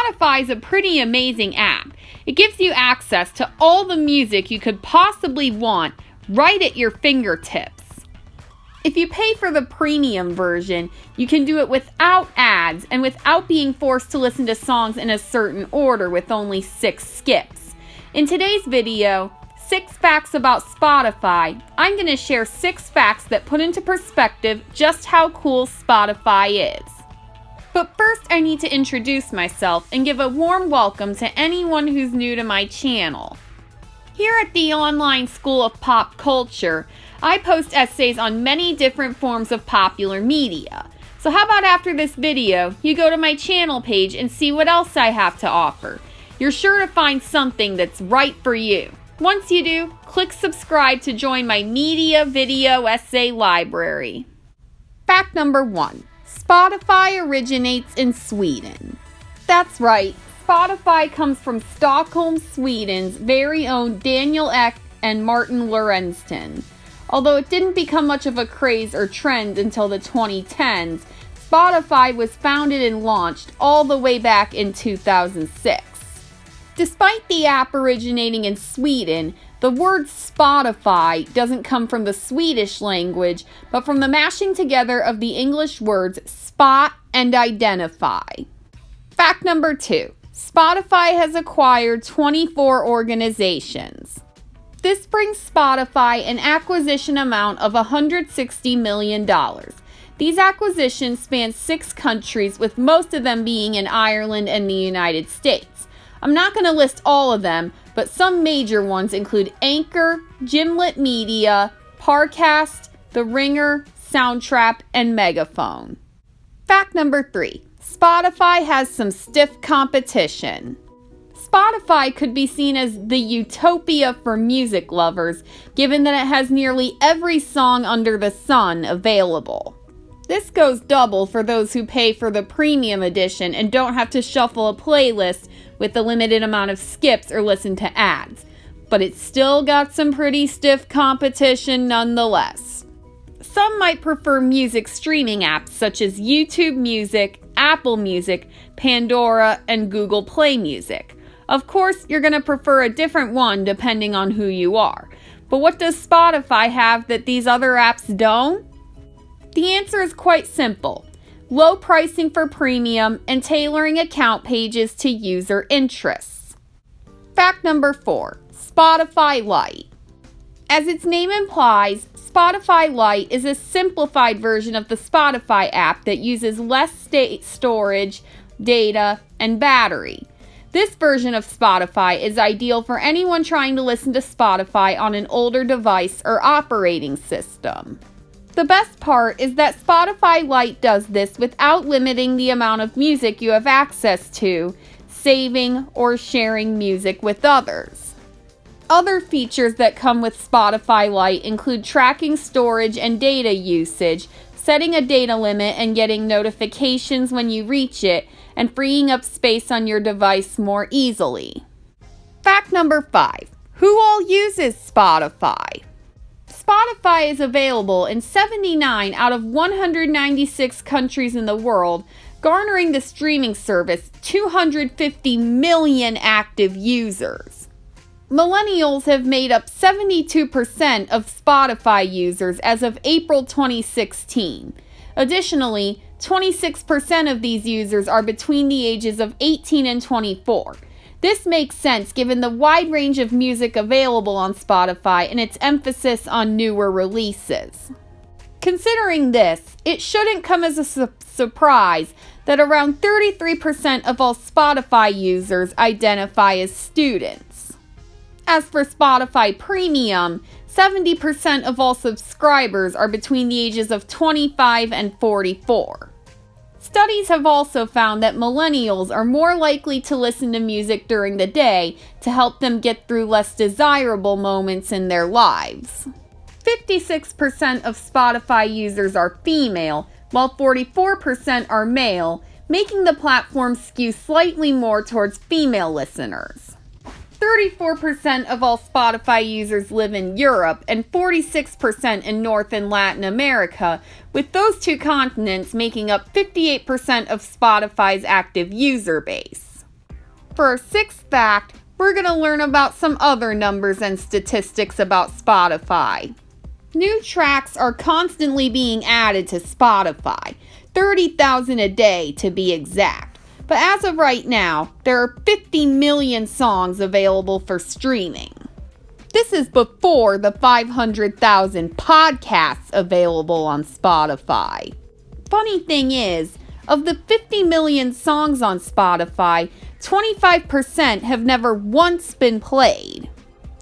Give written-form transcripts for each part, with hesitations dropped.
Spotify is a pretty amazing app. It gives you access to all the music you could possibly want right at your fingertips. If you pay for the premium version, you can do it without ads and without being forced to listen to songs in a certain order with only 6 skips. In today's video, 6 facts about Spotify, I'm going to share 6 facts that put into perspective just how cool Spotify is. But first, I need to introduce myself and give a warm welcome to anyone who's new to my channel. Here at the Online School of Pop Culture, I post essays on many different forms of popular media. So how about after this video, you go to my channel page and see what else I have to offer. You're sure to find something that's right for you. Once you do, click subscribe to join my media video essay library. Fact number 1. Spotify originates in Sweden. That's right, Spotify comes from Stockholm, Sweden's very own Daniel Ek and Martin Lorensson. Although it didn't become much of a craze or trend until the 2010s, Spotify was founded and launched all the way back in 2006. Despite the app originating in Sweden, the word Spotify doesn't come from the Swedish language, but from the mashing together of the English words spot and identify. Fact number 2. Spotify has acquired 24 organizations. This brings Spotify an acquisition amount of $160 million. These acquisitions span 6 countries, with most of them being in Ireland and the United States. I'm not going to list all of them, but some major ones include Anchor, Gimlet Media, Parcast, The Ringer, Soundtrap, and Megaphone. Fact number 3. Spotify has some stiff competition. Spotify could be seen as the utopia for music lovers, given that it has nearly every song under the sun available. This goes double for those who pay for the premium edition and don't have to shuffle a playlist with a limited amount of skips or listen to ads. But it's still got some pretty stiff competition nonetheless. Some might prefer music streaming apps such as YouTube Music, Apple Music, Pandora, and Google Play Music. Of course, you're going to prefer a different one depending on who you are. But what does Spotify have that these other apps don't? The answer is quite simple. Low pricing for premium and tailoring account pages to user interests. Fact number 4. Spotify Lite. As its name implies, Spotify Lite is a simplified version of the Spotify app that uses less storage, data, and battery. This version of Spotify is ideal for anyone trying to listen to Spotify on an older device or operating system. The best part is that Spotify Lite does this without limiting the amount of music you have access to, saving or sharing music with others. Other features that come with Spotify Lite include tracking storage and data usage, setting a data limit and getting notifications when you reach it, and freeing up space on your device more easily. Fact number 5. Who all uses Spotify? Spotify is available in 79 out of 196 countries in the world, garnering the streaming service 250 million active users. Millennials have made up 72% of Spotify users as of April 2016. Additionally, 26% of these users are between the ages of 18 and 24. This makes sense given the wide range of music available on Spotify and its emphasis on newer releases. Considering this, it shouldn't come as a surprise that around 33% of all Spotify users identify as students. As for Spotify Premium, 70% of all subscribers are between the ages of 25 and 44. Studies have also found that millennials are more likely to listen to music during the day to help them get through less desirable moments in their lives. 56% of Spotify users are female, while 44% are male, making the platform skew slightly more towards female listeners. 34% of all Spotify users live in Europe and 46% in North and Latin America, with those two continents making up 58% of Spotify's active user base. for our sixth fact, we're going to learn about some other numbers and statistics about Spotify. New tracks are constantly being added to Spotify, 30,000 a day to be exact. But as of right now, there are 50 million songs available for streaming. This is before the 500,000 podcasts available on Spotify. Funny thing is, of the 50 million songs on Spotify, 25% have never once been played.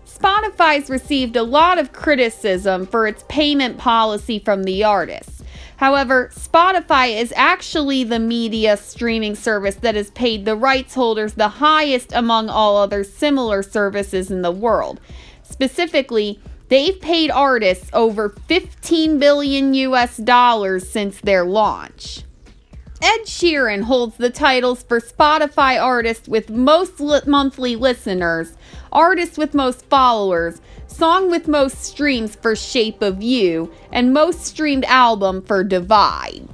Spotify's received a lot of criticism for its payment policy from the artists. However, Spotify is actually the media streaming service that has paid the rights holders the highest among all other similar services in the world. Specifically, they've paid artists over $15 billion since their launch. Ed Sheeran holds the titles for Spotify artist with most monthly listeners, artist with most followers, song with most streams for Shape of You, and most streamed album for Divide.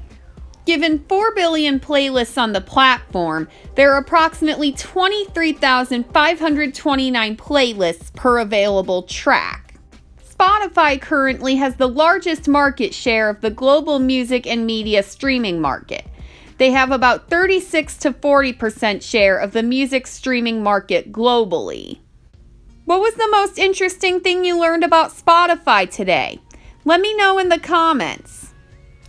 Given 4 billion playlists on the platform, there are approximately 23,529 playlists per available track. Spotify currently has the largest market share of the global music and media streaming market. They have about 36 to 40% share of the music streaming market globally. What was the most interesting thing you learned about Spotify today? Let me know in the comments.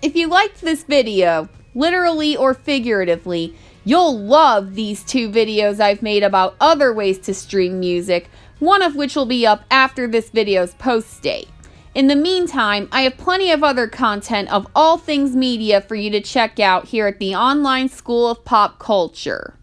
If you liked this video, literally or figuratively, you'll love these 2 videos I've made about other ways to stream music, one of which will be up after this video's post date. In the meantime, I have plenty of other content of all things media for you to check out here at the Online School of Pop Culture.